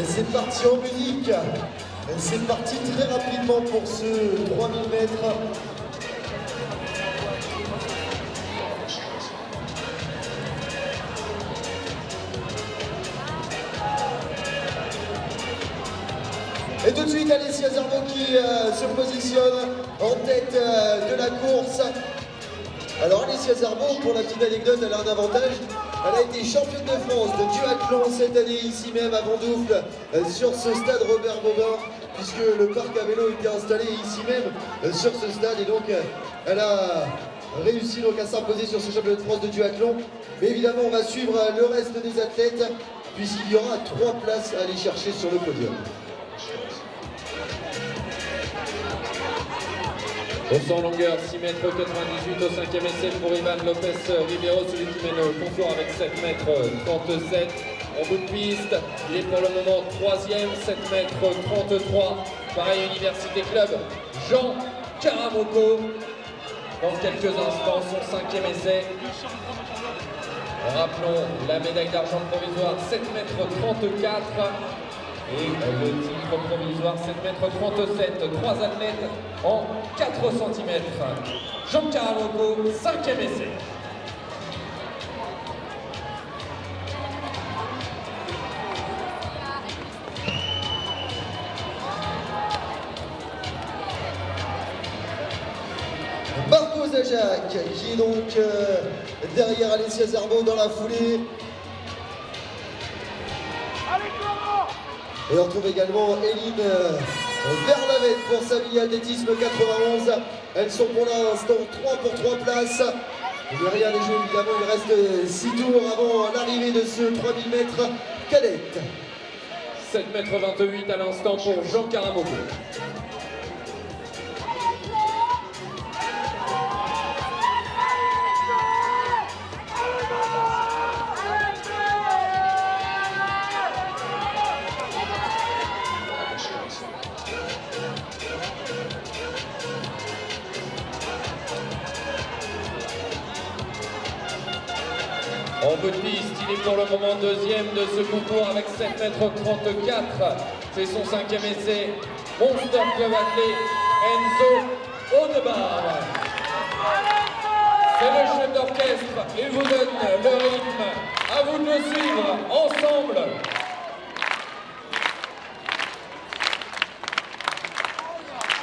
C'est parti en musique. C'est parti très rapidement pour ce 3000 mètres. Et tout de suite, Alessia Zarbo qui se positionne en tête de la course. Alors Alessia Zarbo, pour la petite anecdote, elle a un avantage. Elle a été championne de France de duathlon cette année, ici même à Vendoufle, sur ce stade Robert Bobin, puisque le parc à vélo était installé ici même, sur ce stade. Et donc, elle a réussi donc à s'imposer sur ce championnat de France de duathlon. Mais évidemment, on va suivre le reste des athlètes, puisqu'il y aura 3 places à aller chercher sur le podium. Au 100 longueur, 6 mètres 98 au 5e essai pour Ivan Lopez Ribeiro, celui qui mène le concours avec 7 mètres 37. En bout de piste, il est pour le moment 3e, 7 mètres 33. Pareil, Université Club, Jean Karamoko. Dans quelques instants, son 5e essai. Rappelons la médaille d'argent provisoire, 7 mètres 34. Et le titre provisoire, 7 mètres 37, 3 athlètes en 4 cm. Jean Karamoko, 5e essai. Marco Zajac qui est donc derrière Alessia Zarbo dans la foulée. Et on retrouve également Eline Verlavette pour Savigny Athlétisme 91. Elles sont pour l'instant 3 pour 3 places. Il n'y a rien à jouer évidemment, il reste 6 tours avant l'arrivée de ce 3000 mètres cadette. 7 mètres 28 à l'instant pour Jean Karamoko. En bout de piste, il est pour le moment 2e de ce concours avec 7 mètres 34. C'est son 5e essai. Monster Club athlé Enzo Audebar. C'est le chef d'orchestre. Il vous donne le rythme. À vous de le suivre ensemble.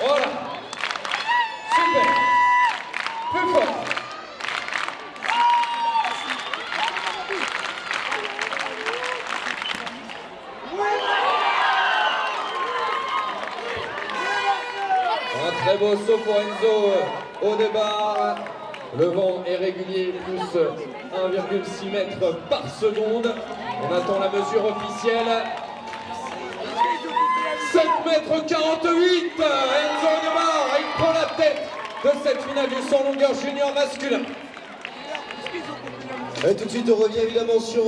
Voilà. Super. Plus fort. Un très beau saut pour Enzo Audebar. Le vent est régulier, plus 1,6 mètres par seconde. On attend la mesure officielle. 7 mètres 48. Enzo Audebar, il prend la tête de cette finale du 100 longueur junior masculin. Et tout de suite, on revient évidemment sur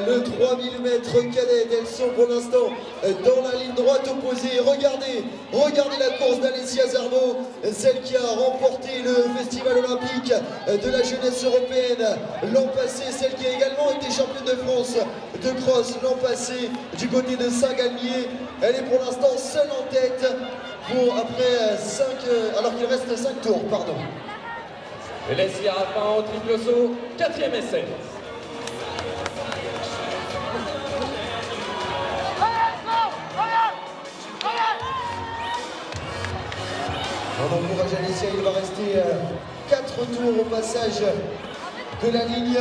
le 3000 mètres cadet. Elles sont pour l'instant dans la ligne droite opposée. Regardez la course d'Alessia Zarbo, celle qui a remporté le festival olympique de la jeunesse européenne l'an passé, celle qui a également été championne de France de cross l'an passé du côté de Saint-Galmier. Elle est pour l'instant seule en tête après 5, alors qu'il reste 5 tours, pardon. Leslie Raffin au triple saut, 4e essai. On encourage Alessia, il va rester 4 tours au passage de la ligne.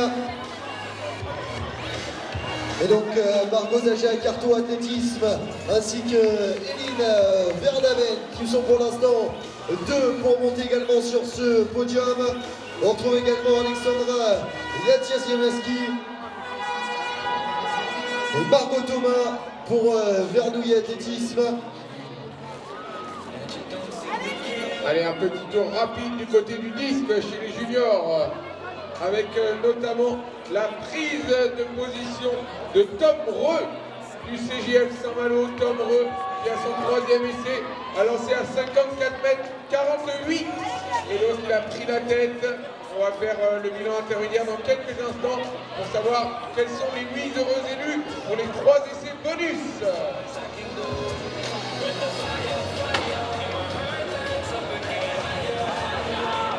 Et donc Margot Zajac, Carto Athlétisme, ainsi que Eline Verdaven, qui sont pour l'instant 2 pour monter également sur ce podium. On retrouve également Alexandra Yatiasiemaski et Margot Thomas pour Vernouillet Athlétisme. Allez, un petit tour rapide du côté du disque chez les juniors, avec notamment la prise de position de Tom Reux du CJF Saint-Malo. Tom Reux qui a son 3e essai, a lancé à 54 mètres 48. Et donc il a pris la tête. On va faire le bilan intermédiaire dans quelques instants pour savoir quels sont les 8 heureux élus pour les 3 essais bonus.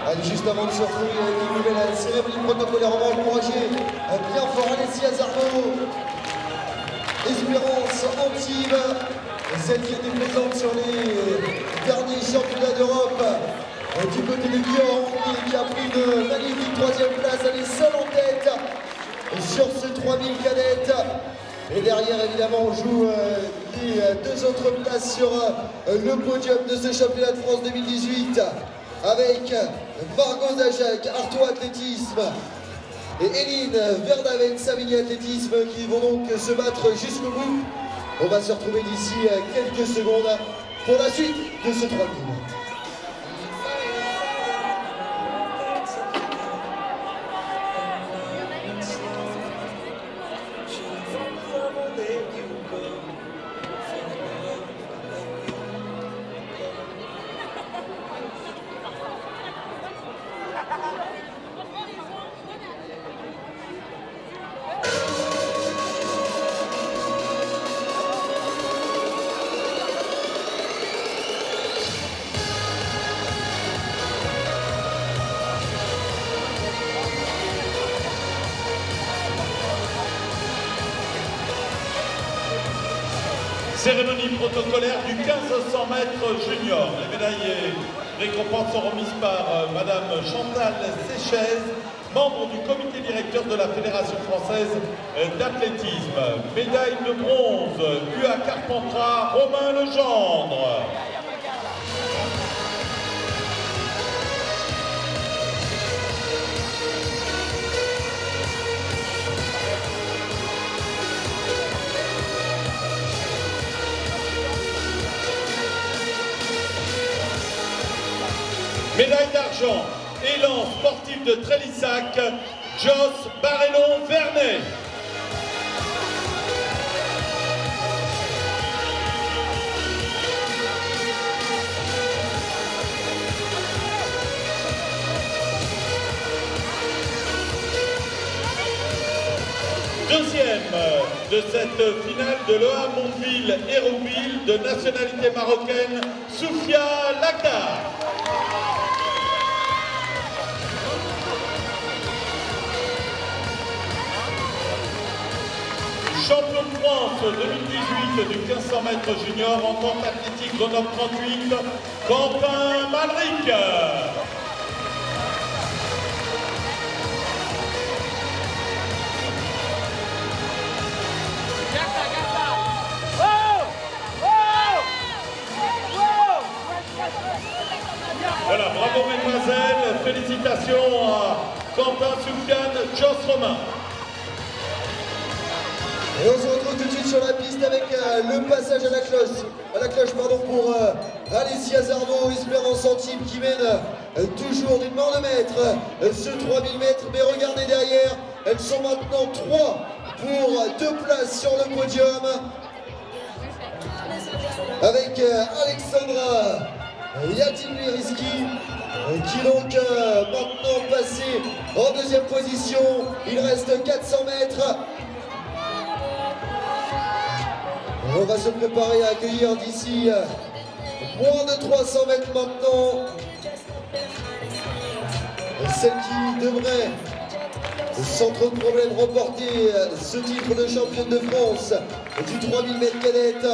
Allez, juste avant de se retrouver avec une nouvelle cérémonie protocolaire, on va encourager bien fort Alessia Zarbo, Espérance Antibes, celle qui était présente sur les derniers championnats d'Europe. Du côté de Guillaume, qui a pris une magnifique 3e place, elle est seule en tête sur ce 3000 cadettes. Et derrière, évidemment, on joue les 2 autres places sur le podium de ce championnat de France 2018 avec Margot Zajac, Artois Athlétisme et Eline Verdaven, Savigny Athlétisme qui vont donc se battre jusqu'au bout. On va se retrouver d'ici quelques secondes pour la suite de ce 3000. Cérémonie protocolaire du 1500 mètres junior. Les médailles et récompenses sont remises par Madame Chantal Séchez, membre du comité directeur de la Fédération française d'athlétisme. Médaille de bronze, UA Carpentras, Romain Legendre. Médaille d'argent, élan sportif de Trélissac, Joss Barrellon-Vernet. Deuxième de cette finale de l'EA Mondeville-Hérouville de nationalité marocaine, Soufia Lakdar. Champion de France 2018 du 1500 mètres junior en tente athlétique Grenoble 38, Quentin Malric. Voilà, bravo mesdemoiselles, félicitations à Quentin, Soufiane, Joss Romain. Et on se retrouve tout de suite sur la piste avec le passage à la cloche pour Alessia Zarbo, Espérance Antibes qui mène toujours d'une main de maître ce 3000 mètres. Mais regardez derrière, elles sont maintenant 3 pour 2 places sur le podium. Avec Alexandra Yatinmiriski qui donc maintenant passé en 2e position. Il reste 400 mètres. On va se préparer à accueillir d'ici moins de 300 mètres maintenant celle qui devrait sans trop de problème remporter ce titre de championne de France du 3000 mètres cadette.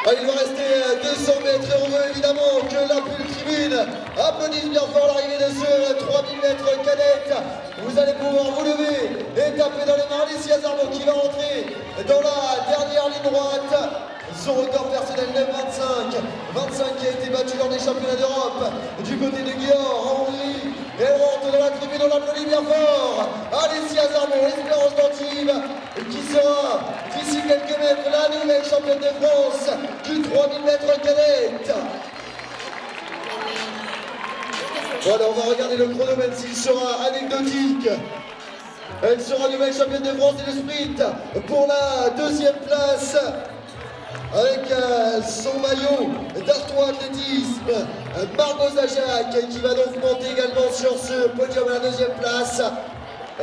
Il va rester 200 mètres et on veut évidemment que la tribune applaudisse bien fort l'arrivée de ce 3000 mètres cadette. Vous allez pouvoir vous lever et taper dans les mains Alessia Zarbo qui va rentrer dans la dernière ligne droite. Son record personnel 9,25 qui a été battu lors des championnats d'Europe du côté de Guillaume en Hongrie. Elle rentre dans la tribune, on l'applaudit bien fort. Alessia Zarbo, Espérance d'Antibes, qui sera d'ici quelques mètres la nouvelle championne de France du 3000 mètres cadette. Voilà, on va regarder le chronomètre s'il sera anecdotique. Elle sera nouvelle championne de France et le sprint pour la 2e place. Avec son maillot d'Artois Athlétisme, Margot Zajac qui va donc monter également sur ce podium à la 2e place.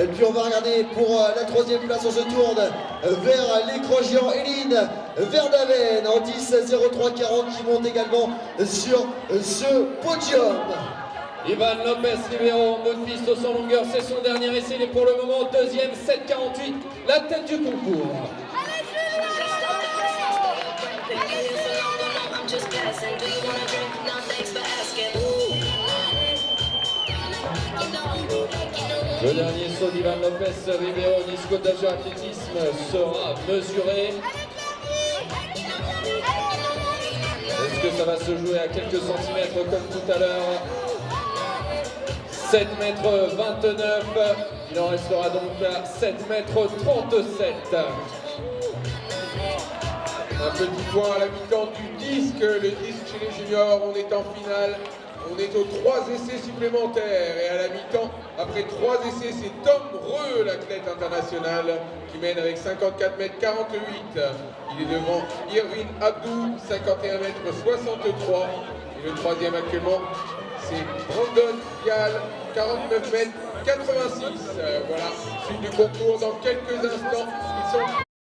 Et puis on va regarder pour la troisième place, on se tourne vers l'écran géant Eline Verdaven en 10.03.40 qui monte également sur ce podium. Ivan Lopez Ribeiro en bonne piste au 100 longueur, c'est son dernier essai, il est pour le moment deuxième, 7.48, la tête du concours. Le dernier saut d'Ivan Lopez Ribeiro au disco d'Agio Athlétisme sera mesuré. Est-ce que ça va se jouer à quelques centimètres comme tout à l'heure? 7 mètres 29, il en restera donc à 7 mètres 37. Un petit point à la mi-temps du disque. Le disque chez les juniors, on est en finale. On est aux 3 essais supplémentaires. Et à la mi-temps, après 3 essais, c'est Tom Reux, l'athlète international, qui mène avec 54 mètres 48. Il est devant Irvin Abdou, 51 mètres 63. Et le troisième actuellement, c'est Brandon Vial, 49 mètres 86. Voilà, suite du concours dans quelques instants. Ils sont